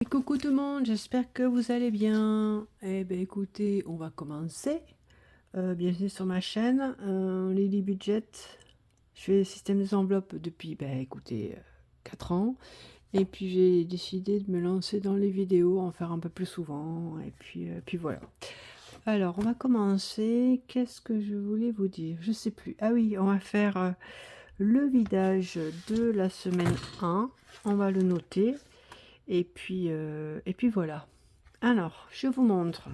Et coucou tout le monde, j'espère que vous allez bien. Eh bien écoutez, on va commencer. Bienvenue sur ma chaîne, Lily Budget. Je fais le système des enveloppes depuis, 4 ans. Et puis j'ai décidé de me lancer dans les vidéos, en faire un peu plus souvent. Et puis voilà. Alors on va commencer. Qu'est-ce que je voulais vous dire? Je sais plus. Ah oui, on va faire le vidage de la semaine 1. On va le noter. Et puis voilà. Alors, je vous montre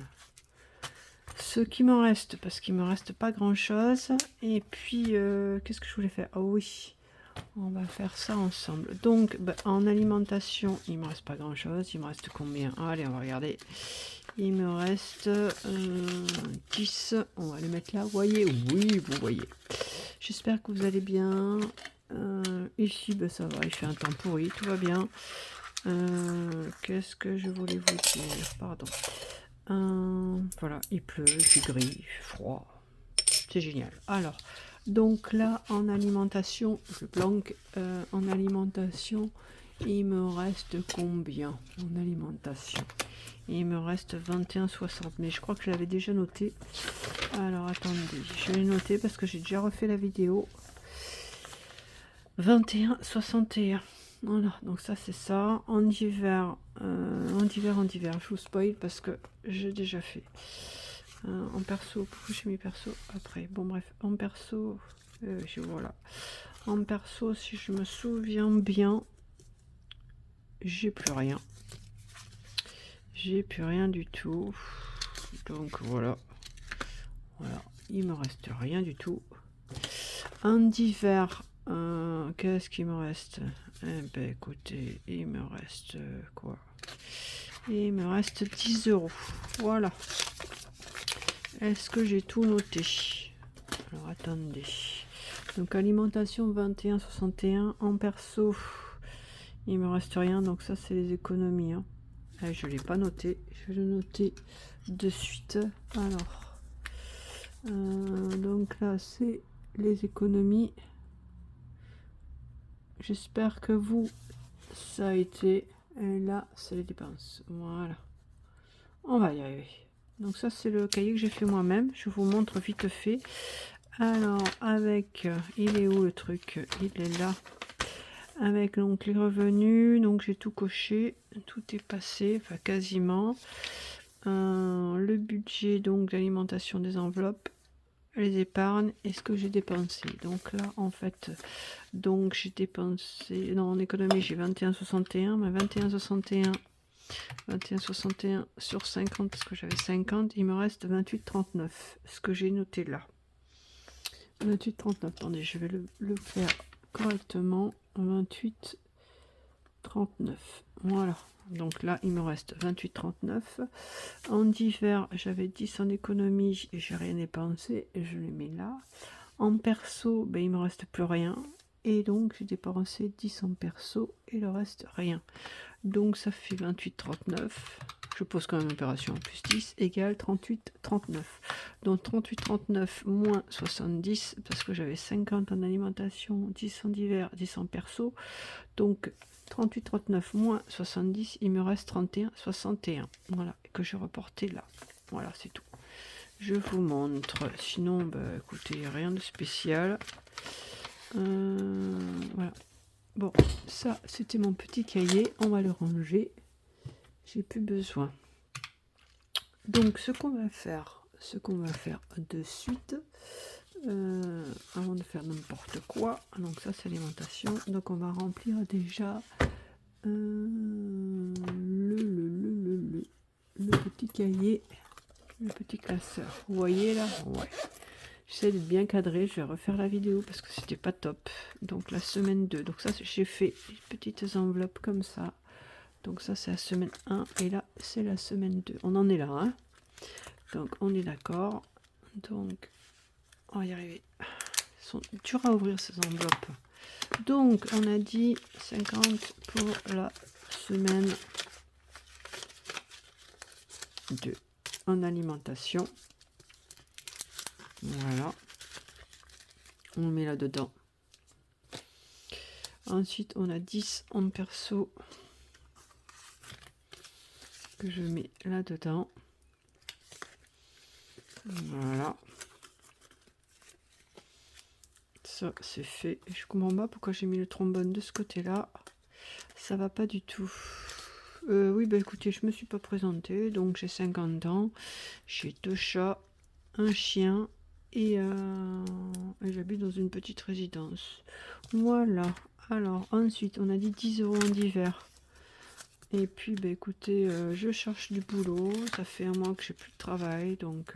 ce qui me reste, parce qu'il me reste pas grand-chose. Et puis, qu'est-ce que je voulais faire? Oh oui, on va faire ça ensemble. Donc, en alimentation, il me reste pas grand-chose. Il me reste combien? Allez, on va regarder. Il me reste 10. On va les mettre là. Vous voyez? Oui, vous voyez. J'espère que vous allez bien. Ici, ça va. Il fait un temps pourri. Tout va bien. Qu'est-ce que je voulais vous dire? Pardon. Voilà, il pleut, il fait gris, il fait froid. C'est génial. Alors, donc là, en alimentation, je planque. En alimentation, il me reste combien? En alimentation, il me reste 21,60. Mais je crois que je l'avais déjà noté. Alors, attendez, je vais noter parce que j'ai déjà refait la vidéo. 21,61. Voilà, donc ça c'est ça. En hiver, je vous spoil parce que j'ai déjà fait. En perso, pourquoi j'ai mis perso après? Bon bref, en perso, voilà. En perso, si je me souviens bien, j'ai plus rien. J'ai plus rien du tout. Donc voilà. Voilà, il me reste rien du tout. En hiver, qu'est-ce qu'il me reste? Eh ben écoutez, il me reste quoi? Il me reste 10 euros. Voilà. Est-ce que j'ai tout noté? Alors attendez. Donc alimentation 21,61. En perso, il me reste rien. Donc ça c'est les économies. Hein. Je ne l'ai pas noté. Je vais le noter de suite. Alors. Donc là c'est les économies. J'espère que vous, ça a été. Et là, c'est les dépenses. Voilà. On va y arriver. Donc ça, c'est le cahier que j'ai fait moi-même. Je vous montre vite fait. Alors, avec... il est où le truc? Il est là. Avec donc les revenus. Donc j'ai tout coché. Tout est passé. Enfin, quasiment. Le budget donc d'alimentation des enveloppes. Les épargnes et ce que j'ai dépensé. Donc là, en fait... Donc j'ai dépensé, non en économie j'ai 21,61, mais 21,61 sur 50 parce que j'avais 50, il me reste 28,39, ce que j'ai noté là. 28,39, attendez, je vais le faire correctement. 28,39, voilà. Donc là, il me reste 28,39. En divers, j'avais 10 en économie et j'ai rien dépensé. Et je les mets là. En perso, il me reste plus rien. Et donc, j'ai dépensé 10 en perso et le reste, rien. Donc, ça fait 28,39. Je pose quand même opération plus 10 égale 38,39. Donc, 38,39 moins 70, parce que j'avais 50 en alimentation, 10 en divers, 10 en perso. Donc, 38,39 moins 70, il me reste 31,61. Voilà, que je reportais là. Voilà, c'est tout. Je vous montre. Sinon, écoutez, rien de spécial. Voilà. Bon, ça, c'était mon petit cahier. On va le ranger. J'ai plus besoin. Donc, ce qu'on va faire de suite, avant de faire n'importe quoi. Donc, ça, c'est l'alimentation. Donc, on va remplir déjà le petit cahier, le petit classeur. Vous voyez là? Ouais. J'essaie d'être bien cadré, je vais refaire la vidéo parce que c'était pas top. Donc la semaine 2, donc ça j'ai fait des petites enveloppes comme ça. Donc ça c'est la semaine 1 et là c'est la semaine 2. On en est là, hein. Donc on est d'accord. Donc on va y arriver. Ils sont durs à ouvrir ces enveloppes. Donc on a dit 50 pour la semaine 2 en alimentation. Voilà. On met là-dedans. Ensuite, on a 10 en perso. que je mets là-dedans. Voilà. Ça, c'est fait. Je comprends pas pourquoi j'ai mis le trombone de ce côté-là. Ça va pas du tout. Oui, bah écoutez, je me suis pas présentée. Donc, j'ai 50 ans. J'ai 2 chats, un chien et j'habite dans une petite résidence. Voilà. Alors, ensuite, on a dit 10 € en hiver. Et puis, bah écoutez, je cherche du boulot. Ça fait un mois que j'ai plus de travail. Donc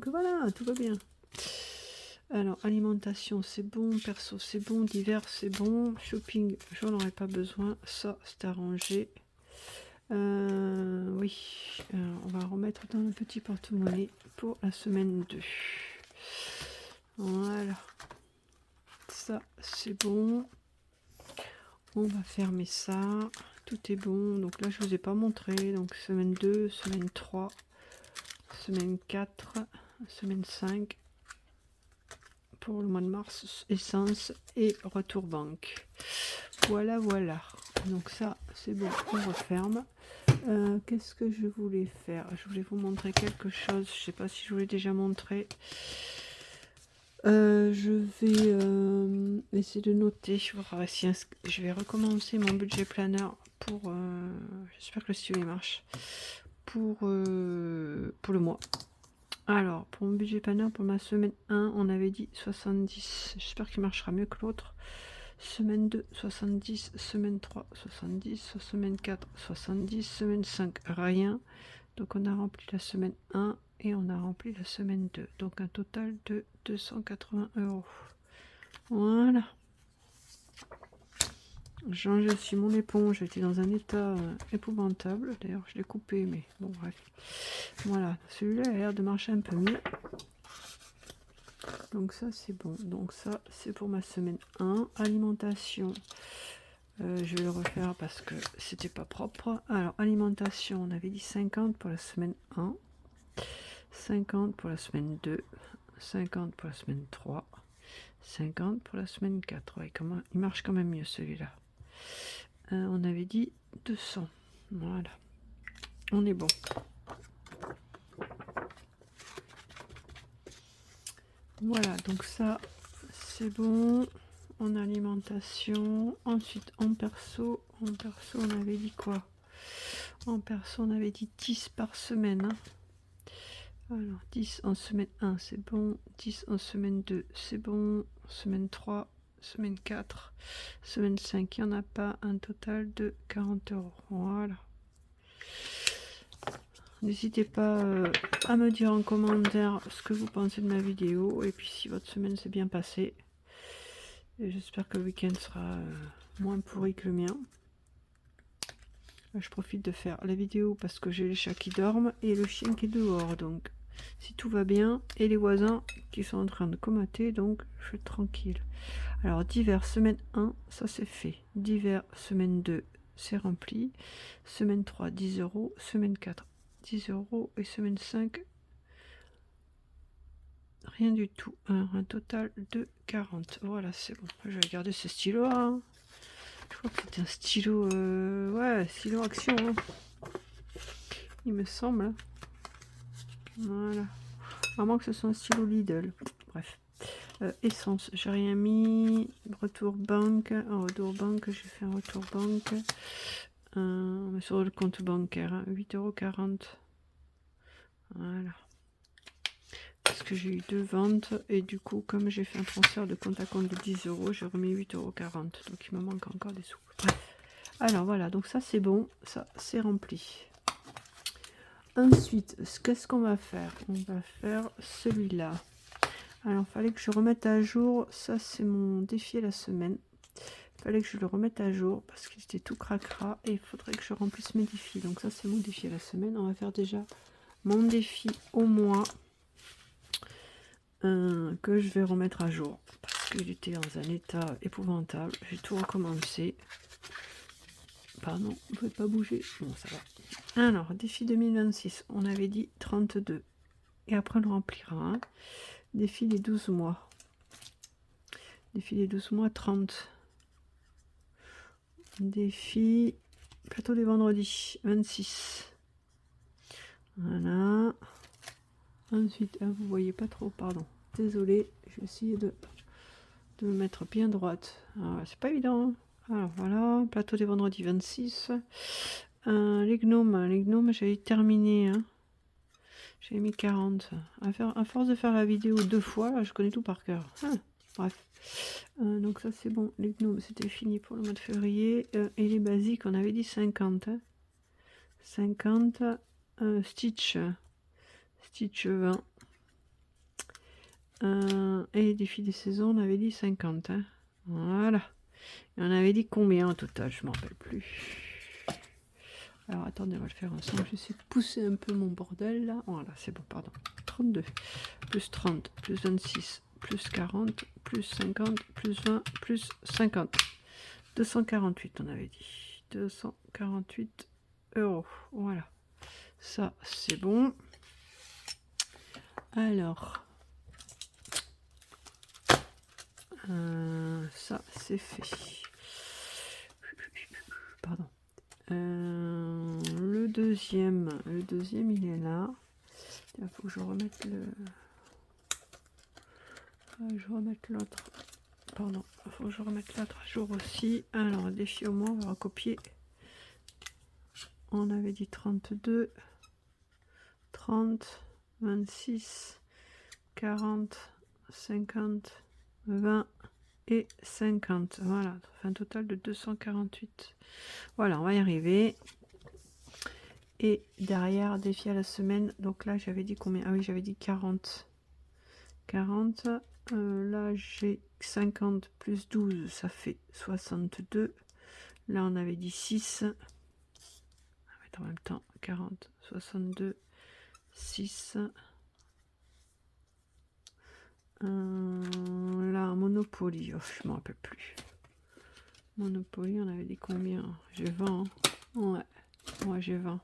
voilà, tout va bien. Alors, alimentation, c'est bon. Perso, c'est bon. Divers, c'est bon. Shopping, j'en aurais pas besoin. Ça, c'est arrangé. Oui. On va remettre dans le petit porte-monnaie pour la semaine 2. Voilà. Ça, c'est bon. On va fermer ça. Tout est bon. Donc là, je vous ai pas montré. Donc, semaine 2, semaine 3, semaine 4, semaine 5. Pour le mois de mars, essence et retour banque. Voilà, voilà. Donc ça, c'est bon, on referme. Qu'est-ce que je voulais faire? Je voulais vous montrer quelque chose. Je sais pas si je vous l'ai déjà montré. Je vais essayer de noter. Je vais recommencer mon budget planner pour... j'espère que le stylo marche. Pour le mois. Alors, pour mon budget planner, pour ma semaine 1, on avait dit 70. J'espère qu'il marchera mieux que l'autre. Semaine 2, 70. Semaine 3, 70. Semaine 4, 70. Semaine 5, rien. Donc, on a rempli la semaine 1 et on a rempli la semaine 2. Donc, un total de 280 €. Voilà. J'ai aussi mon éponge. J'étais dans un état épouvantable. D'ailleurs, je l'ai coupé, mais bon, bref. Voilà, celui-là a l'air de marcher un peu mieux. Donc ça, c'est bon. Donc ça, c'est pour ma semaine 1. Alimentation, je vais le refaire parce que c'était pas propre. Alors, alimentation, on avait dit 50 pour la semaine 1. 50 pour la semaine 2. 50 pour la semaine 3. 50 pour la semaine 4. Ouais, il marche quand même mieux celui-là. On avait dit 200. Voilà. On est bon. Voilà, donc ça, c'est bon. En alimentation. Ensuite, en perso, on avait dit quoi? En perso, on avait dit 10 par semaine. Hein. Alors, 10 en semaine 1, c'est bon. 10 en semaine 2, c'est bon. Semaine 3, semaine 4, semaine 5, il n'y en a pas. Un total de 40 €. Voilà. N'hésitez pas à me dire en commentaire ce que vous pensez de ma vidéo. Et puis, si votre semaine s'est bien passée. Et j'espère que le week-end sera moins pourri que le mien. Je profite de faire la vidéo parce que j'ai les chats qui dorment et le chien qui est dehors. Donc, si tout va bien, et les voisins qui sont en train de comater, donc je suis tranquille. Alors, divers, semaine 1, ça c'est fait. Divers, semaine 2, c'est rempli. Semaine 3, 10 €. Semaine 4, 10 €. Et semaine 5, rien du tout. Un total de 40. Voilà, c'est bon. Je vais garder ce stylo-là. Hein. Je crois que c'était un stylo... ouais, stylo action. Hein. Il me semble. Voilà. À moins que ce soit un stylo Lidl. Bref. Essence, j'ai rien mis. Retour banque. En retour banque, j'ai fait un retour banque. Sur le compte bancaire. Hein, 8,40 €. Voilà. Parce que j'ai eu 2 ventes. Et du coup, comme j'ai fait un transfert de compte à compte de 10 €, j'ai remis 8,40 €. Donc il me manque encore des sous. Bref. Alors voilà, donc ça c'est bon. Ça c'est rempli. Ensuite, qu'est-ce qu'on va faire? On va faire celui-là. Alors, il fallait que je remette à jour. Ça, c'est mon défi à la semaine. Il fallait que je le remette à jour parce qu'il était tout cracra. Et il faudrait que je remplisse mes défis. Donc ça, c'est mon défi à la semaine. On va faire déjà mon défi au mois que je vais remettre à jour. Parce qu'il était dans un état épouvantable. J'ai tout recommencé. Pardon, vous ne pouvez pas bouger. Bon, ça va. Alors, défi 2026, on avait dit 32. Et après, on le remplira. Hein. Défi des 12 mois. Défi des 12 mois, 30. Défi plateau des vendredis, 26. Voilà. Ensuite, vous voyez pas trop, pardon. Désolé, je vais essayer de me mettre bien droite. C'est pas évident. Hein. Alors voilà, plateau des vendredis 26. Les gnomes, j'avais terminé. Hein. J'avais mis 40. À force de faire la vidéo 2 fois, là, je connais tout par cœur. Bref. Donc ça c'est bon. Les gnomes, c'était fini pour le mois de février. Et les basiques, on avait dit 50. Hein. 50. Stitch 20. Et les défis des saisons, on avait dit 50. Hein. Voilà. Et on avait dit combien au total, je ne m'en rappelle plus. Alors attendez, on va le faire ensemble. Je vais essayer de pousser un peu mon bordel là. Voilà, c'est bon, pardon. 32, plus 30, plus 26, plus 40, plus 50, plus 20, plus 50. 248, on avait dit. 248 €. Voilà. Ça, c'est bon. Alors, ça, c'est fait. Pardon. Le deuxième, il est là. Il faut que je remette l'autre. Pardon, il faut que je remette l'autre à jour aussi. Alors, défi au moins, on va recopier. On avait dit 32, 30, 26, 40, 50, 20 et 50. Voilà, ça fait un total de 248. Voilà, on va y arriver. Et derrière, défi à la semaine. Donc là, j'avais dit combien? Ah oui, j'avais dit 40. 40. Là, j'ai 50 plus 12, ça fait 62. Là, on avait dit 6. On va mettre en même temps 40, 62, 6. Là, Monopoly. Oh, je ne me rappelle plus. Monopoly, on avait dit combien? J'ai 20. Hein. Ouais, j'ai 20.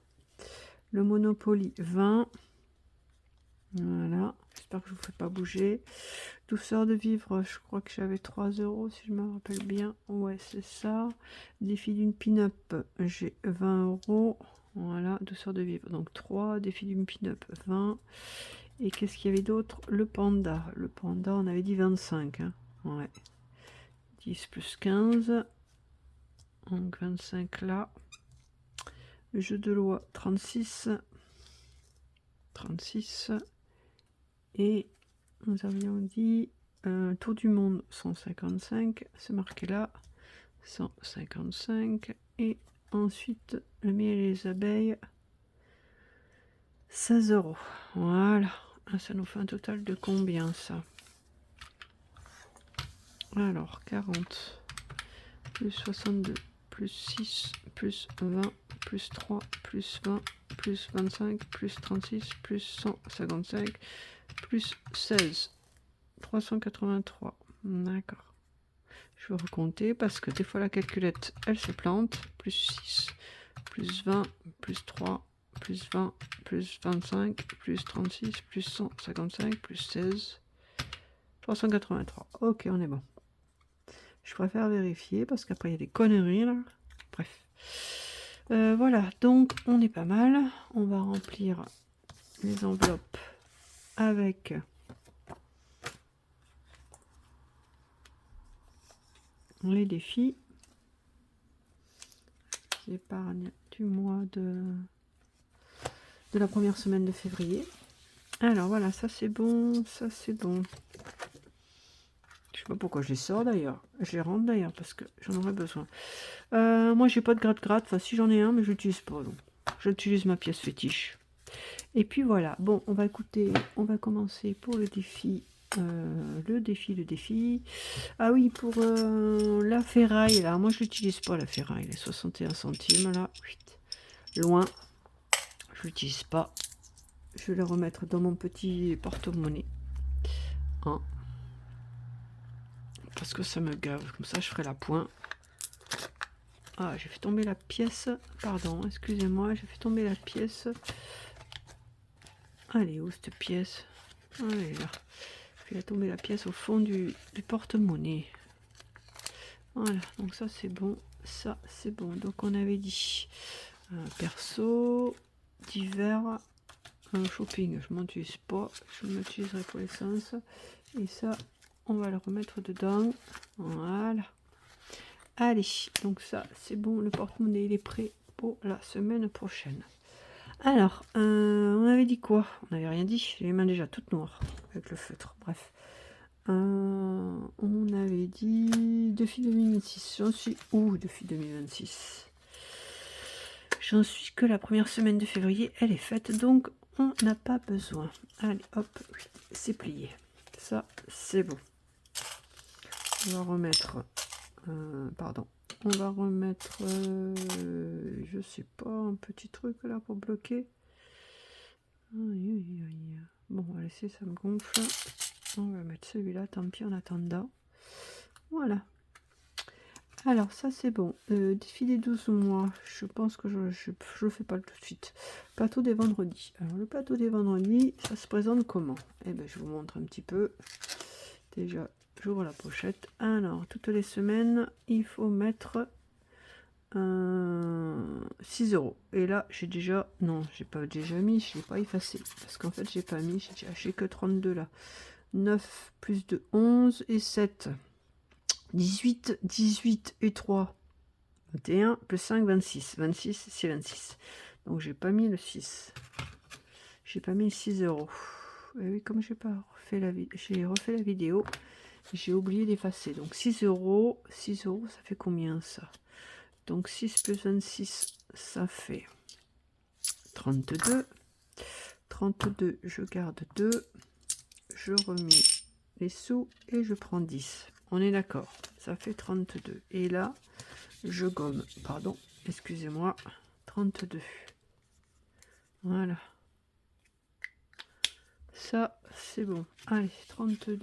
Le Monopoly, 20. Voilà. J'espère que je ne vous fais pas bouger. Douceur de vivre, je crois que j'avais 3 € si je me rappelle bien. Ouais, c'est ça. Défi d'une pin-up, j'ai 20 €. Voilà, douceur de vivre. Donc 3. Défi d'une pin-up, 20. Et qu'est-ce qu'il y avait d'autre? Le panda. Le panda, on avait dit 25. Hein. Ouais. 10 plus 15. Donc 25 là. Le jeu de loi, 36. 36. Et nous avions dit tour du monde 155, c'est marqué là 155. Et ensuite le miel et les abeilles 16 €. Voilà, ça nous fait un total de combien ça? Alors 40 plus 62 plus 6 plus 20 plus 3 plus 20 plus 25 plus 36 plus 155 plus 16, 383. D'accord. Je vais recompter parce que des fois la calculette, elle se plante. Plus 6, plus 20, plus 3, plus 20, plus 25, plus 36, plus 155, plus 16, 383. Ok, on est bon. Je préfère vérifier parce qu'après il y a des conneries là. Bref. Voilà, donc on est pas mal. On va remplir les enveloppes avec les défis. Épargne du mois de la première semaine de février. Alors voilà, ça c'est bon, ça c'est bon. Je sais pas pourquoi je les sors d'ailleurs. Je les rentre d'ailleurs parce que j'en aurais besoin. Moi j'ai pas de gratte-gratte, enfin si j'en ai un, mais je l'utilise pas. Donc j'utilise ma pièce fétiche. Et puis voilà, bon, on va commencer pour le défi. Le défi. Ah oui, pour la ferraille, là, moi je l'utilise pas la ferraille, les 61 centimes là. Loin, je l'utilise pas. Je vais le remettre dans mon petit porte-monnaie. Hein. Parce que ça me gave, comme ça je ferai la pointe. Ah, j'ai fait tomber la pièce. Pardon, excusez-moi, j'ai fait tomber la pièce. Allez, où cette pièce? Allez là. J'ai fait tomber la pièce au fond du porte-monnaie. Voilà, donc ça c'est bon. Ça c'est bon. Donc on avait dit perso, divers, un shopping, je m'en utilise pas, je m'utiliserai pour l'essence. Et ça, on va le remettre dedans. Voilà. Allez, donc ça, c'est bon, le porte-monnaie, il est prêt pour la semaine prochaine. Alors, on avait dit quoi? On n'avait rien dit, j'ai les mains déjà toutes noires avec le feutre, bref. On avait dit Défi 2026, j'en suis où Défi 2026? J'en suis que la première semaine de février, elle est faite, donc on n'a pas besoin. Allez, hop, c'est plié. Ça, c'est bon. On va remettre... pardon. On va remettre... je sais pas, un petit truc là pour bloquer. Bon, on va laisser, ça me gonfle. On va mettre celui-là, tant pis en attendant. Voilà. Alors, ça c'est bon. Défi des 12 mois. Je pense que je le fais pas tout de suite. Plateau des vendredis. Alors, le plateau des vendredis, ça se présente comment? Eh bien, je vous montre un petit peu. Déjà, j'ouvre la pochette. Alors, toutes les semaines, il faut mettre 6 €. Et là, j'ai déjà... Non, j'ai pas déjà mis, je l'ai pas effacé. Parce qu'en fait, j'ai pas mis, j'ai que 32 là. 9 plus 2, 11 et 7. 18, 18 et 3. 21 plus 5, 26. 26, c'est 26. Donc, j'ai pas mis le 6. J'ai pas mis le 6 €. Et oui, comme j'ai pas refait j'ai refait la vidéo, j'ai oublié d'effacer. Donc 6 €, 6 €, ça fait combien ça? Donc 6 plus 26, ça fait 32. 32, je garde 2. Je remets les sous et je prends 10. On est d'accord, ça fait 32. Et là, je gomme, pardon, excusez-moi, 32. Voilà. Ça, c'est bon. Allez, 32.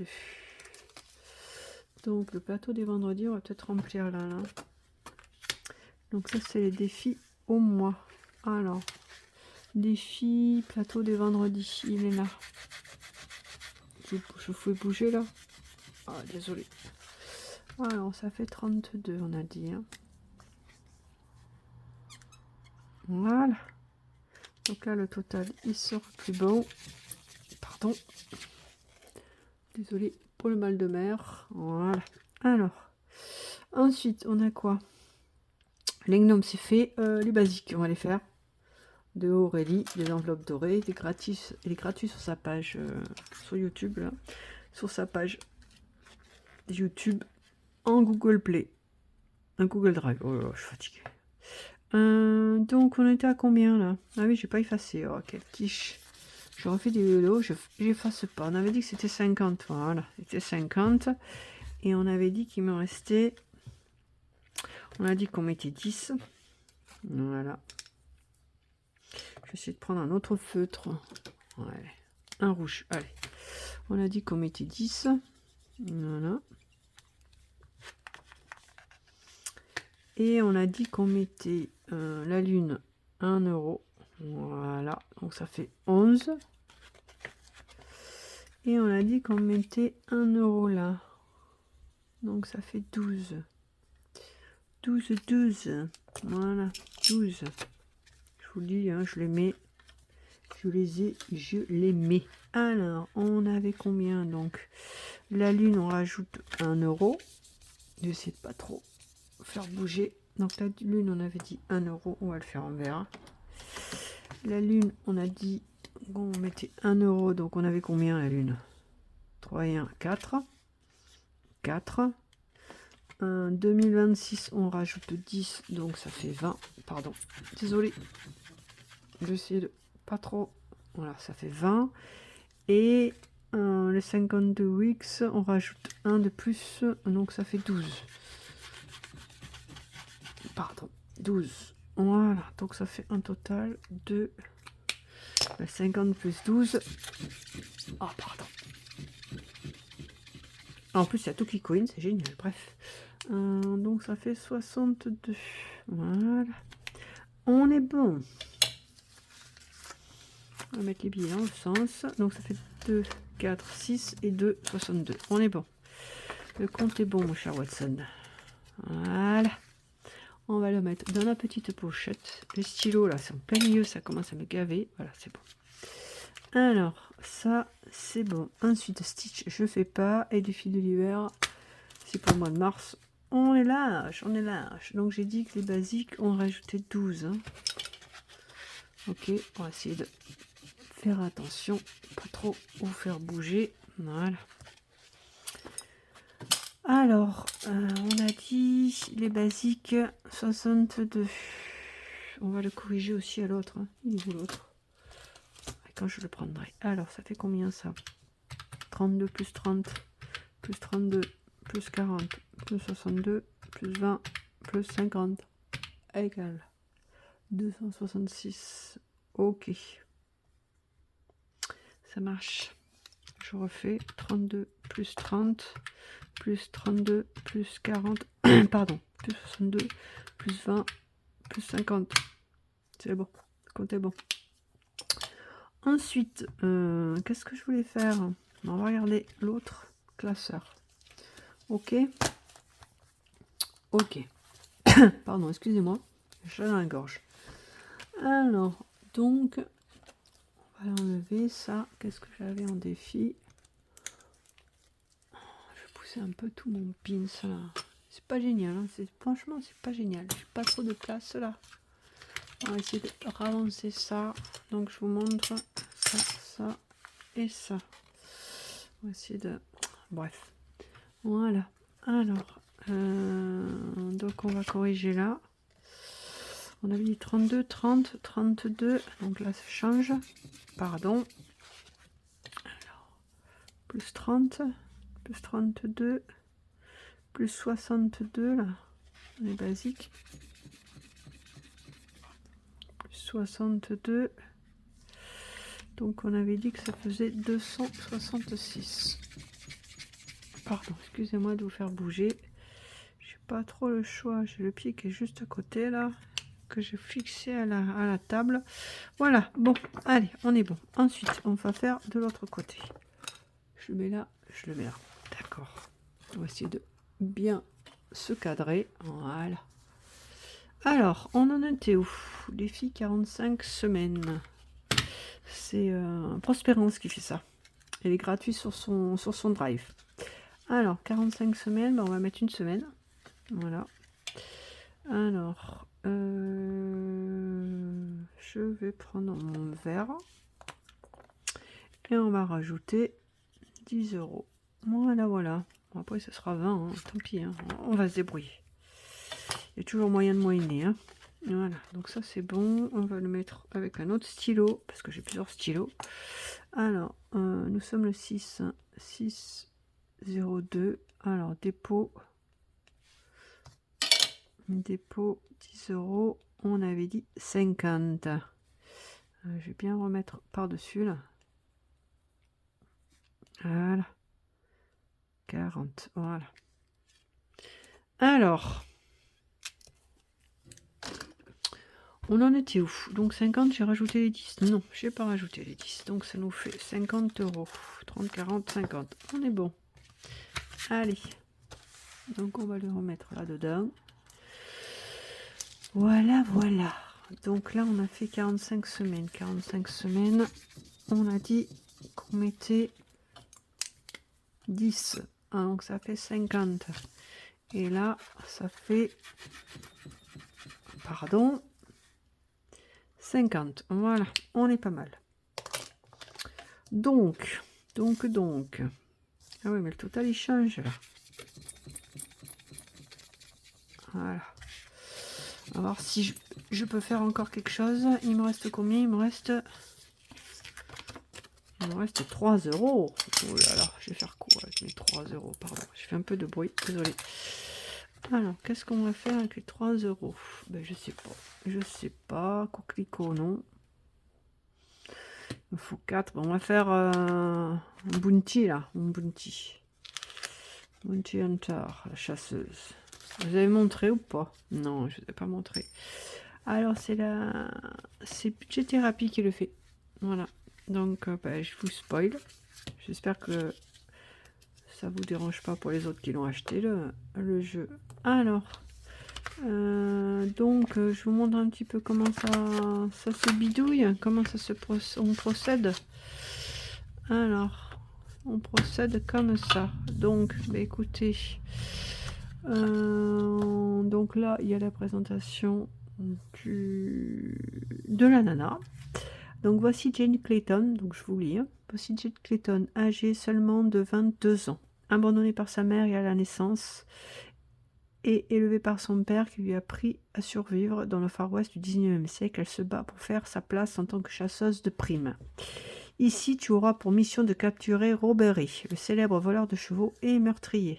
Donc, le plateau des vendredis, on va peut-être remplir là. Donc, ça, c'est les défis au mois. Alors, défi, plateau des vendredis, il est là. Je fais bouger là. Ah, désolé. Alors, ça fait 32, on a dit. Hein. Voilà. Donc là, le total, il sera plus bon. Pardon. Désolé pour le mal de mer. Voilà. Alors, ensuite, on a quoi? Les gnomes, c'est fait. Les basiques, on va les faire. De Aurélie, des enveloppes dorées, des gratis. Il est gratuit sur sa page sur YouTube, là. Sur sa page YouTube en Google Play. Un Google Drive. Oh là là, je suis fatiguée. Donc, on était à combien, là? Ah oui, j'ai pas effacé. Oh, quelle quiche. Je refais des vélos, j'efface pas. On avait dit que c'était 50. Voilà, c'était 50. Et on avait dit qu'il me restait... On a dit qu'on mettait 10. Voilà. Je vais essayer de prendre un autre feutre. Ouais. Un rouge. Allez. On a dit qu'on mettait 10. Voilà. Et on a dit qu'on mettait la lune 1 €. Voilà. Donc ça fait 11. Et on a dit qu'on mettait 1 € là. Donc ça fait 12. 12, 12. Voilà. 12. Je vous dis, hein, je les mets. Je les mets. Alors, on avait combien donc? La lune, on rajoute 1 €. J'essaie de pas trop faire bouger. Donc la lune, on avait dit 1 €. On va le faire en vert. La lune, on a dit on mettait 1 €. Donc on avait combien la lune? 3 et 1, 4. 4. 2026, on rajoute 10. Donc ça fait 20. Pardon. Désolé. J'essaie de pas trop. Voilà, ça fait 20. Et les 52 weeks, on rajoute 1 de plus. Donc ça fait 12. Pardon, 12. Voilà, donc ça fait un total de 50 plus 12. Ah, pardon. En plus, il y a tout qui coïne, c'est génial. Bref. Donc ça fait 62. Voilà. On est bon. On va mettre les billets dans le sens. Donc ça fait 2, 4, 6 et 2, 62. On est bon. Le compte est bon, mon cher Watson. Voilà. On va le mettre dans la petite pochette. Les stylos, là, c'est en plein milieu. Ça commence à me gaver. Voilà, c'est bon. Alors, ça, c'est bon. Ensuite, Stitch, je fais pas. Et les filles de l'hiver, c'est pour le mois de mars. On est lâche, on est lâche. Donc, j'ai dit que les basiques, on rajoutait 12. Hein. Ok, on va essayer de faire attention. Pas trop vous faire bouger. Voilà. Alors, on a dit les basiques 62. On va le corriger aussi à l'autre. Hein. Il est où l'autre? Quand je le prendrai. Alors, ça fait combien ça? 32 plus 30, plus 32, plus 40, plus 62, plus 20, plus 50, égale 266. Ok. Ça marche. Je refais 32 plus 30, plus 32, plus 40, pardon, plus 62, plus 20, plus 50. C'est bon. Comptez bon. Ensuite, qu'est-ce que je voulais faire? On va regarder l'autre classeur. Ok. Ok. Pardon, excusez-moi. J'ai dans la gorge. Alors, donc, on va enlever ça. Qu'est-ce que j'avais en défi? Je vais pousser un peu tout mon pins là. C'est pas génial. Hein. Franchement, c'est pas génial. J'ai pas trop de place là. On va essayer de ravancer ça. Donc, je vous montre ça, ça et ça. On va essayer de... Bref. Voilà. Alors, donc on va corriger là. On avait dit 32, 30, 32. Donc là, ça change. Pardon. Alors, plus 30, plus 32, plus 62 là. On est basique. Plus 62. Donc on avait dit que ça faisait 266. Pardon, excusez-moi de vous faire bouger. J'ai pas trop le choix. J'ai le pied qui est juste à côté là, que j'ai fixé à la table. Voilà, bon, allez, on est bon. Ensuite, on va faire de l'autre côté. Je le mets là, je le mets là. D'accord. On va essayer de bien se cadrer. Voilà. Alors, on en était où? Les filles 45 semaines. C'est Prospérance qui fait ça. Elle est gratuite sur son drive. Alors, 45 semaines, ben on va mettre une semaine. Voilà. Alors, je vais prendre mon verre. Et on va rajouter 10 €. Voilà, voilà. Bon, après, ce sera 20, hein. Tant pis. Hein. On va se débrouiller. Il y a toujours moyen de moyenner. Hein. Voilà, donc ça c'est bon. On va le mettre avec un autre stylo, parce que j'ai plusieurs stylos. Alors, nous sommes le 6, 6, 0, 2. Alors, dépôt 10 €. On avait dit 50. Je vais bien remettre par-dessus là. Voilà. 40. Voilà. Alors, on en était où? Donc 50, j'ai rajouté les 10. Non, je n'ai pas rajouté les 10. Donc ça nous fait 50 €. 30, 40, 50. On est bon. Allez. Donc on va le remettre là-dedans. Voilà, voilà. Donc là, on a fait 45 semaines. 45 semaines. On a dit qu'on mettait 10. Ah, donc ça fait 50. Et là, ça fait... Pardon. 50. Voilà, on est pas mal. Donc. Ah oui, mais le total, il change là. Voilà. On va voir si je peux faire encore quelque chose. Il me reste combien? Il me reste 3 €. Oh là là, je vais faire quoi avec mes 3 €? Pardon, je fais un peu de bruit, désolé. Alors, qu'est-ce qu'on va faire avec les 3 €? Ben, je sais pas. Je sais pas. Coquelicot, non. Il me faut 4. On va faire un bounty là. Un bounty. Bounty Hunter, la chasseuse. Vous avez montré ou pas? Non, je ne vous ai pas montré. Alors, c'est Budget Thérapie qui le fait. Voilà. Donc, ben, je vous spoil. J'espère que ça vous dérange pas pour les autres qui l'ont acheté, le jeu. Alors, Donc, je vous montre un petit peu comment ça se bidouille, comment on procède. Alors, on procède comme ça. Donc, bah, écoutez, donc là, il y a la présentation de la nana. Donc, voici Jane Clayton, donc je vous lis. Hein. Voici Jane Clayton, âgée seulement de 22 ans, abandonnée par sa mère et à la naissance, et élevée par son père qui lui a appris à survivre dans le Far West du 19e siècle. Elle se bat pour faire sa place en tant que chasseuse de primes. Ici, tu auras pour mission de capturer Robbery, le célèbre voleur de chevaux et meurtrier.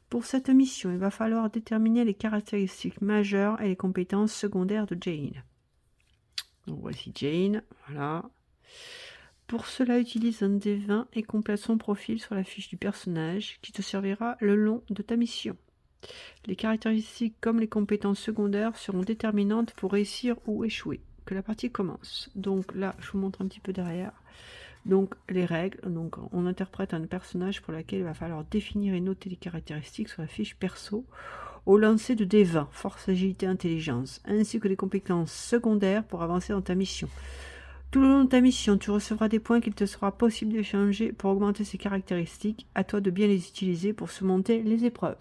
Pour cette mission, il va falloir déterminer les caractéristiques majeures et les compétences secondaires de Jane. Donc voici Jane, voilà. Pour cela, utilise un dé 20 et complète son profil sur la fiche du personnage qui te servira le long de ta mission. Les caractéristiques comme les compétences secondaires seront déterminantes pour réussir ou échouer. Que la partie commence. Donc là, je vous montre un petit peu derrière. Donc les règles, donc on interprète un personnage pour lequel il va falloir définir et noter les caractéristiques sur la fiche perso au lancer de dés 20, force, agilité, intelligence, ainsi que les compétences secondaires pour avancer dans ta mission. Tout le long de ta mission, tu recevras des points qu'il te sera possible d'échanger pour augmenter ces caractéristiques. À toi de bien les utiliser pour surmonter les épreuves.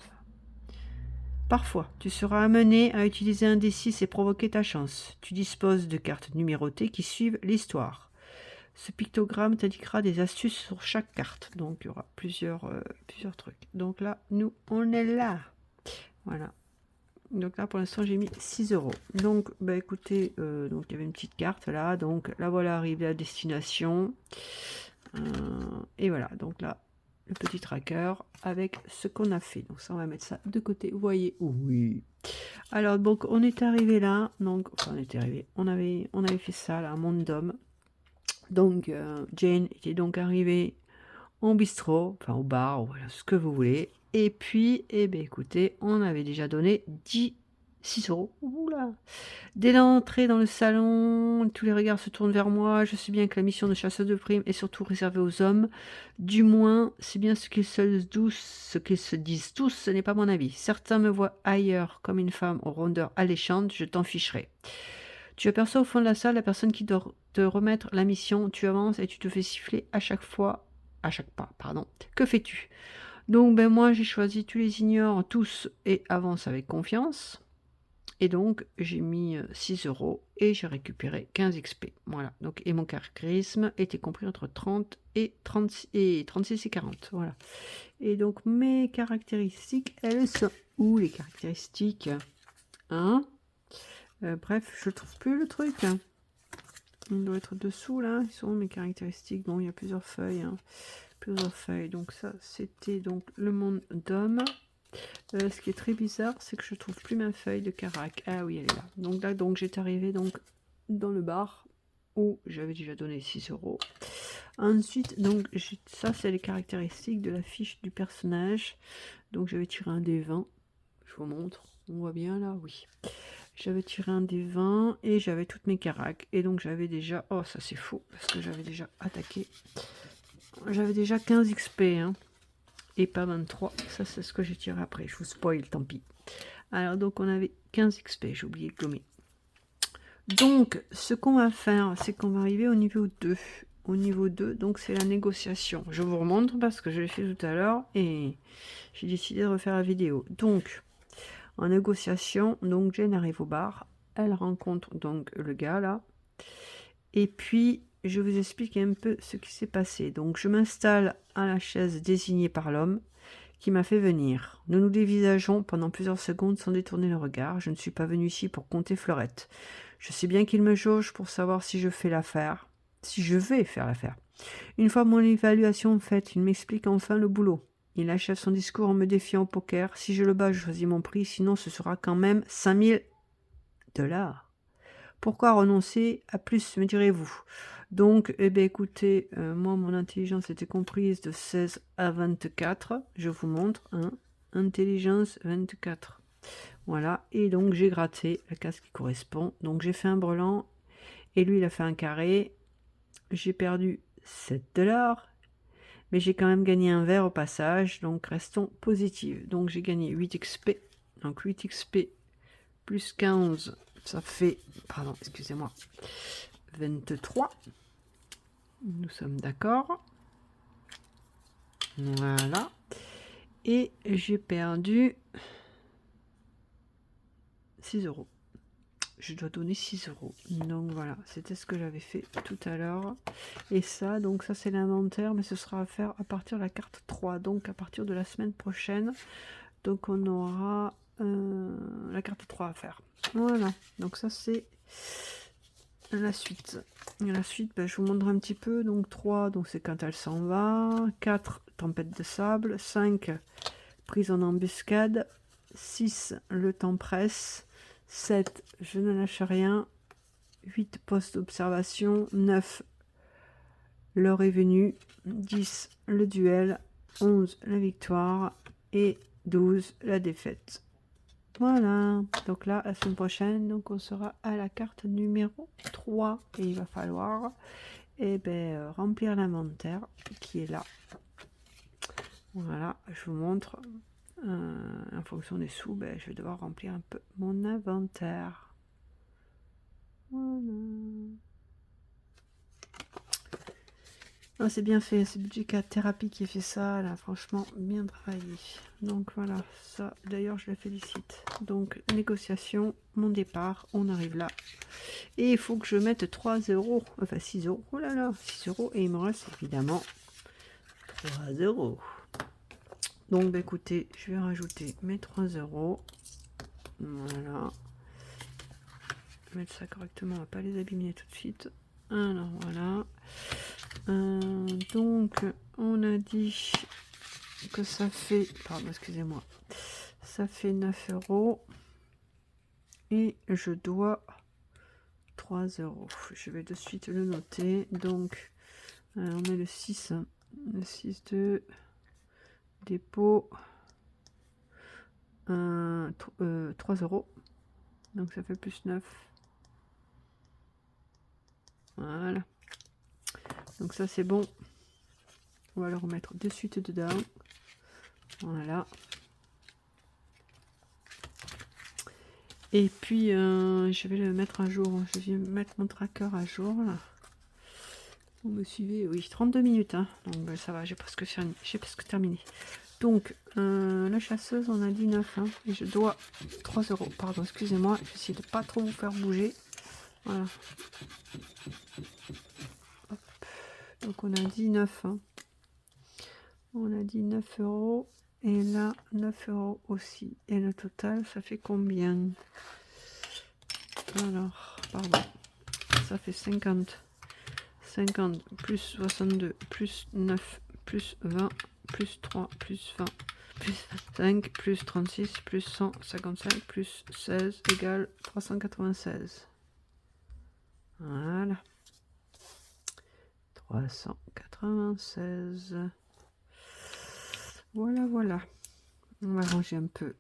Parfois, tu seras amené à utiliser un dé 6 et provoquer ta chance. Tu disposes de cartes numérotées qui suivent l'histoire. Ce pictogramme t'indiquera des astuces sur chaque carte. Donc, il y aura plusieurs trucs. Donc là, nous, on est là. Voilà. Donc là, pour l'instant, j'ai mis 6 €. Donc, bah écoutez, donc il y avait une petite carte là. Donc là, voilà, arrivé à destination. Et voilà, donc là, le petit tracker avec ce qu'on a fait. Donc ça, on va mettre ça de côté. Vous voyez, oui. Alors, donc, on est arrivé là. Donc, enfin, on était arrivé. On avait fait ça là, un monde d'hommes. Donc, Jane était donc arrivée en bistrot, enfin au bar, voilà, ce que vous voulez. Et puis, eh bien, écoutez, on avait déjà donné 6 €. Oula. Dès l'entrée dans le salon, tous les regards se tournent vers moi. Je sais bien que la mission de chasseuse de primes est surtout réservée aux hommes. Du moins, c'est bien ce qu'ils se disent tous, ce n'est pas mon avis. Certains me voient ailleurs comme une femme aux rondeurs alléchantes, je t'en ficherai. Tu aperçois au fond de la salle la personne qui doit te remettre la mission. Tu avances et tu te fais siffler à chaque pas, pardon. Que fais-tu? Donc, ben moi, j'ai choisi tu les ignores tous et avance avec confiance. Et donc, j'ai mis 6 € et j'ai récupéré 15 XP. Voilà. Donc, et mon charisme était compris entre 30 et 36 et 40. Voilà. Et donc, mes caractéristiques, elles sont où les caractéristiques? Hein? Bref, je trouve plus le truc. Hein. Il doit être dessous là. Ils sont mes caractéristiques. Bon, il y a plusieurs feuilles. Hein. Plusieurs feuilles. Donc ça, c'était donc le monde d'homme. Ce qui est très bizarre, c'est que je trouve plus ma feuille de carac. Ah oui, elle est là. Donc là, donc j'étais arrivée donc dans le bar où j'avais déjà donné 6 €. Ensuite, donc ça, c'est les caractéristiques de la fiche du personnage. Donc j'avais tiré un des 20. Je vous montre. On voit bien là, oui. J'avais tiré un des 20 et j'avais toutes mes caracs. Et donc j'avais déjà... Oh, ça c'est faux, parce que j'avais déjà attaqué. J'avais déjà 15 XP, hein. Et pas 23. Ça, c'est ce que j'ai tiré après. Je vous spoil, tant pis. Alors, donc, on avait 15 XP. J'ai oublié de gommer. Donc, ce qu'on va faire, c'est qu'on va arriver au niveau 2. Au niveau 2, donc, c'est la négociation. Je vous remontre parce que je l'ai fait tout à l'heure et j'ai décidé de refaire la vidéo. Donc, en négociation, donc, Jane arrive au bar. Elle rencontre donc le gars, là. Et puis, je vous explique un peu ce qui s'est passé. Donc, je m'installe à la chaise désignée par l'homme qui m'a fait venir. Nous nous dévisageons pendant plusieurs secondes sans détourner le regard. Je ne suis pas venu ici pour compter fleurette. Je sais bien qu'il me jauge pour savoir si je fais l'affaire, si je vais faire l'affaire. Une fois mon évaluation faite, il m'explique enfin le boulot. Il achève son discours en me défiant au poker. Si je le bats, je choisis mon prix, sinon ce sera quand même 5000 $. Pourquoi renoncer à plus, me direz-vous? Donc, eh bien, écoutez, moi, mon intelligence était comprise de 16 à 24. Je vous montre, hein, intelligence 24. Voilà, et donc j'ai gratté la case qui correspond. Donc, j'ai fait un brelan, et lui, il a fait un carré. J'ai perdu 7 $, mais j'ai quand même gagné un vert au passage, donc restons positifs. Donc, j'ai gagné 8 XP. Donc 8 XP plus 15, ça fait, pardon, excusez-moi, 23. Nous sommes d'accord. Voilà. Et j'ai perdu 6 euros. Je dois donner 6 euros. Donc voilà, c'était ce que j'avais fait tout à l'heure. Et ça, donc ça c'est l'inventaire, mais ce sera à faire à partir de la carte 3. Donc à partir de la semaine prochaine. Donc on aura la carte 3 à faire. Voilà, donc ça c'est la suite. Et la suite, ben, je vous montre un petit peu. Donc 3, donc c'est quand elle s'en va. 4, tempête de sable. 5, prise en embuscade. 6, le temps presse. 7, je ne lâche rien. 8, poste d'observation. 9, l'heure est venue. 10, le duel. 11, la victoire. Et 12, la défaite. Voilà, donc là, la semaine prochaine, donc on sera à la carte numéro 3. Et il va falloir remplir l'inventaire qui est là. Voilà, je vous montre. En fonction des sous, je vais devoir remplir un peu mon inventaire. Voilà. Ah, c'est bien fait, c'est Budget 4 Thérapie qui a fait ça, là, franchement, bien travaillé. Donc voilà, ça, d'ailleurs, je la félicite. Donc, négociation, mon départ, on arrive là. Et il faut que je mette 3 euros, enfin 6 euros, oh là là, 6 euros, et il me reste évidemment 3 euros. Donc, écoutez, je vais rajouter mes 3 euros. Voilà. Je vais mettre ça correctement, on va pas les abîmer tout de suite. Alors, voilà. Donc, on a dit que ça fait, pardon, excusez-moi, ça fait 9 euros et je dois 3 euros. Je vais de suite le noter. Donc, on met le 6 de dépôt, 3 euros. Donc, ça fait plus 9. Voilà. Donc, ça, c'est bon. On va le remettre de suite dedans. Voilà. Et puis, je vais le mettre à jour. Je vais mettre mon tracker à jour. Là. Vous me suivez? Oui, 32 minutes. Hein. Donc, ça va, j'ai presque terminé. Donc, la chasseuse, on a dit 9. Hein, et je dois 3 euros. Pardon, excusez-moi. Je vais essayer de pas trop vous faire bouger. Voilà. Hop. Donc, on a dit 9. Hein. On a dit 9 euros. Et là, 9 euros aussi. Et le total, ça fait combien? Alors, pardon. Ça fait 50. 50 plus 62 plus 9 plus 20 plus 3 plus 20 plus 5 plus 36 plus 155 plus 16 égale 396. Voilà. 396. Voilà, voilà. On va ranger un peu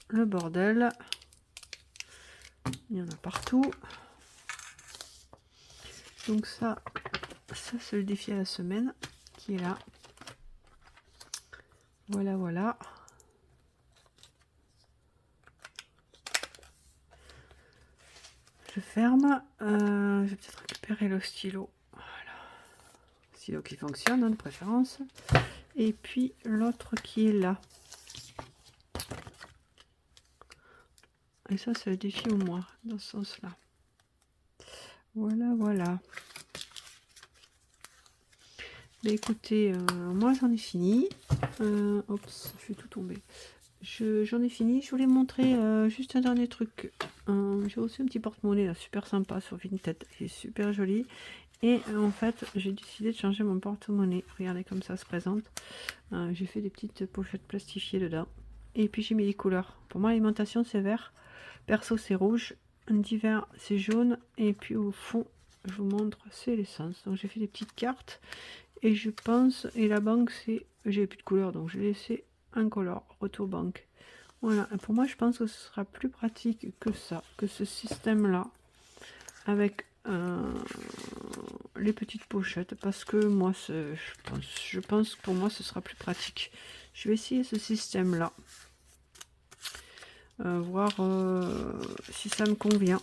le bordel. Il y en a partout. Donc ça c'est le défi à la semaine qui est là. Voilà, voilà. Je ferme. Je vais peut-être récupérer le stylo. Voilà. Stylo qui fonctionne, hein, de préférence. Et puis l'autre qui est là. Et ça, c'est le défi au moins, dans ce sens-là. Voilà, voilà. Mais écoutez, moi j'en ai fini. Oups, je suis tout tombé. J'en ai fini. Je voulais montrer juste un dernier truc. J'ai aussi un petit porte-monnaie là, super sympa sur Vinted. Il est super joli. Et en fait, j'ai décidé de changer mon porte-monnaie. Regardez comme ça se présente. J'ai fait des petites pochettes plastifiées dedans. Et puis j'ai mis les couleurs. Pour moi, l'alimentation c'est vert. Perso c'est rouge. Divers c'est jaune. Et puis au fond, je vous montre, c'est l'essence. Donc j'ai fait des petites cartes. Et je pense, et la banque c'est, j'ai plus de couleur donc j'ai laissé incolore, retour banque. Voilà, et pour moi je pense que ce sera plus pratique que ça, que ce système là, avec les petites pochettes, parce que moi je pense que pour moi ce sera plus pratique. Je vais essayer ce système là. voir si ça me convient.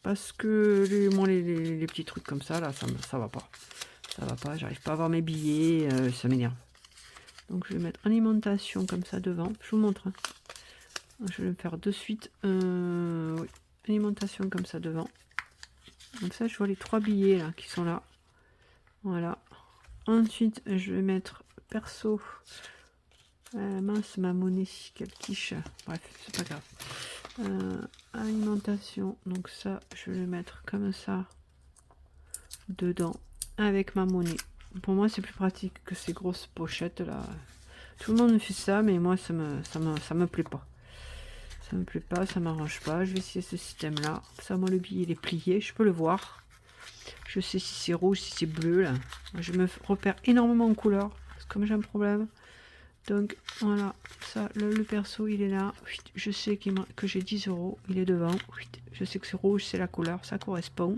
Parce que les petits trucs comme ça, là, ça va pas. Ça va pas, j'arrive pas à avoir mes billets, ça m'énerve. Donc je vais mettre alimentation comme ça devant. Je vous montre. Hein. Je vais le faire de suite. Oui. Alimentation comme ça devant. Comme ça, je vois les 3 billets là qui sont là. Voilà. Ensuite, je vais mettre perso. Mince, ma monnaie, quelle quiche. Bref, c'est pas grave. Alimentation. Donc ça, je vais le mettre comme ça dedans avec ma monnaie. Pour moi, c'est plus pratique que ces grosses pochettes là. Tout le monde fait ça, mais moi, ça me plaît pas. Ça me plaît pas, ça m'arrange pas. Je vais essayer ce système là. Ça, moi, le billet il est plié, je peux le voir. Je sais si c'est rouge, si c'est bleu là. Je me repère énormément en couleur. C'est comme j'ai un problème. Donc voilà, ça, le perso il est là. Je sais que j'ai 10 €. Il est devant. Je sais que c'est rouge, c'est la couleur, ça correspond.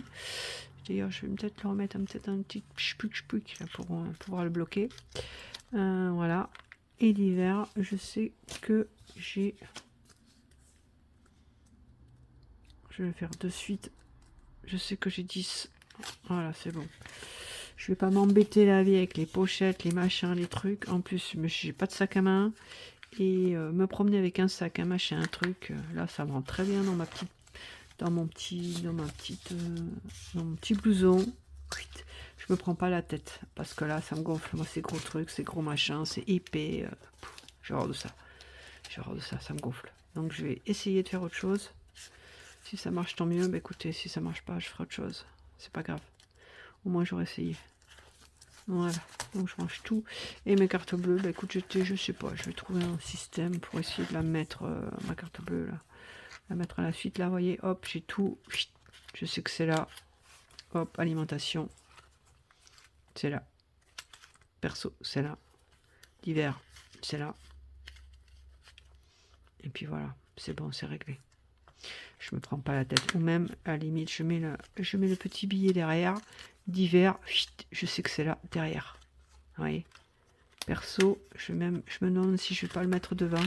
D'ailleurs, je vais peut-être le remettre peut-être un petit chpuc là pour pouvoir le bloquer. Voilà. Et l'hiver, je sais que j'ai. Je vais le faire de suite. Je sais que j'ai 10. Voilà, c'est bon. Je vais pas m'embêter la vie avec les pochettes, les machins, les trucs. En plus, j'ai pas de sac à main. Et me promener avec un sac, un machin, un truc. Là, ça me rend très bien dans mon petit blouson. Je me prends pas la tête. Parce que là, ça me gonfle. Moi, ces gros trucs, ces gros machins, c'est épais. J'ai horreur de ça. J'ai horreur de ça, ça me gonfle. Donc, je vais essayer de faire autre chose. Si ça marche, tant mieux. Bah, écoutez, si ça marche pas, je ferai autre chose. C'est pas grave. Au moins, j'aurais essayé. Voilà. Donc, je range tout. Et mes cartes bleues, bah, écoute, je sais pas. Je vais trouver un système pour essayer de la mettre, ma carte bleue, là. La mettre à la suite, là. Vous voyez, hop, j'ai tout. Je sais que c'est là. Hop, alimentation. C'est là. Perso, c'est là. D'hiver, c'est là. Et puis voilà. C'est bon, c'est réglé. Je me prends pas la tête. Ou même, à la limite, je mets le petit billet derrière. D'hiver, je sais que c'est là, derrière. Vous voyez. Perso, je me demande si je vais pas le mettre devant.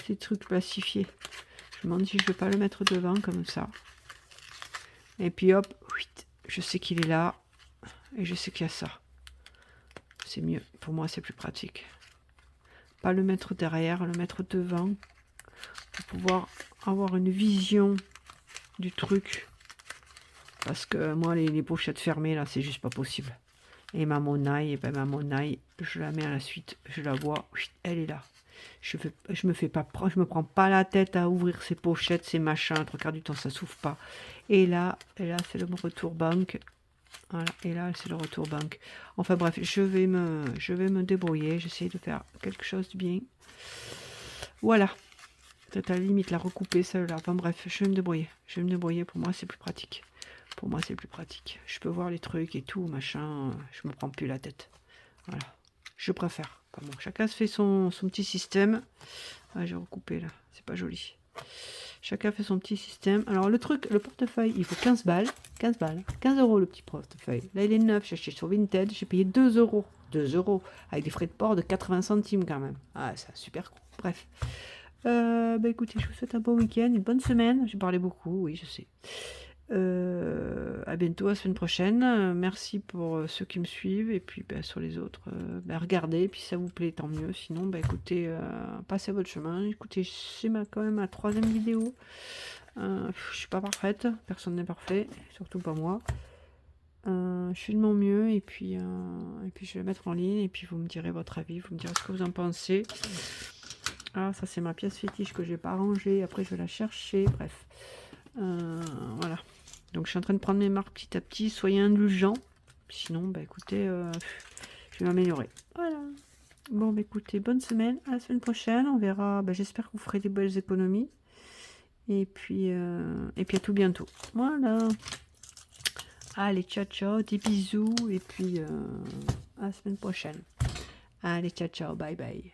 Ces trucs plastifiés. Je me demande si je vais pas le mettre devant, comme ça. Et puis hop, je sais qu'il est là. Et je sais qu'il y a ça. C'est mieux. Pour moi, c'est plus pratique. Pas le mettre derrière, le mettre devant. Pour pouvoir avoir une vision du truc. Parce que moi, les pochettes fermées, là, c'est juste pas possible. Et ma monnaie, je la mets à la suite. Je la vois, elle est là. Je me prends pas la tête à ouvrir ces pochettes, ces machins. 3/4 du temps, ça s'ouvre pas. Et là, c'est le retour banque. Voilà. Et là, c'est le retour banque. Enfin bref, je vais me débrouiller. J'essaie de faire quelque chose de bien. Voilà. Peut-être à la limite la recouper celle-là. Enfin bref, je vais me débrouiller. Je vais me débrouiller. Pour moi, c'est plus pratique. Pour moi, c'est plus pratique. Je peux voir les trucs et tout, machin. Je me prends plus la tête. Voilà. Je préfère. Enfin bon, chacun se fait son petit système. Ah, j'ai recoupé là. C'est pas joli. Chacun fait son petit système. Alors le portefeuille, il faut 15 balles. 15 balles. 15 € le petit portefeuille. Là, il est neuf. J'ai acheté sur Vinted. J'ai payé 2 €. 2 €. Avec des frais de port de 80 centimes quand même. Ah, c'est un super coup. Bref. Bah écoutez, je vous souhaite un bon week-end, une bonne semaine. J'ai parlé beaucoup, oui, je sais. À bientôt, à la semaine prochaine. Merci pour ceux qui me suivent. Et puis sur les autres, regardez. Et puis si ça vous plaît, tant mieux. Sinon, écoutez, passez votre chemin. Écoutez, c'est quand même ma 3e vidéo. Je suis pas parfaite. Personne n'est parfait. Surtout pas moi. Je fais de mon mieux. Et puis je vais la mettre en ligne. Et puis vous me direz votre avis. Vous me direz ce que vous en pensez. Ah, ça c'est ma pièce fétiche que j'ai pas rangée. Après, je vais la chercher. Bref. Voilà. Donc, je suis en train de prendre mes marques petit à petit. Soyez indulgents. Sinon, écoutez, je vais m'améliorer. Voilà. Bon, écoutez, bonne semaine. À la semaine prochaine. On verra. J'espère que vous ferez des belles économies. Et puis à tout bientôt. Voilà. Allez, ciao, ciao. Des bisous. Et puis, à la semaine prochaine. Allez, ciao, ciao. Bye, bye.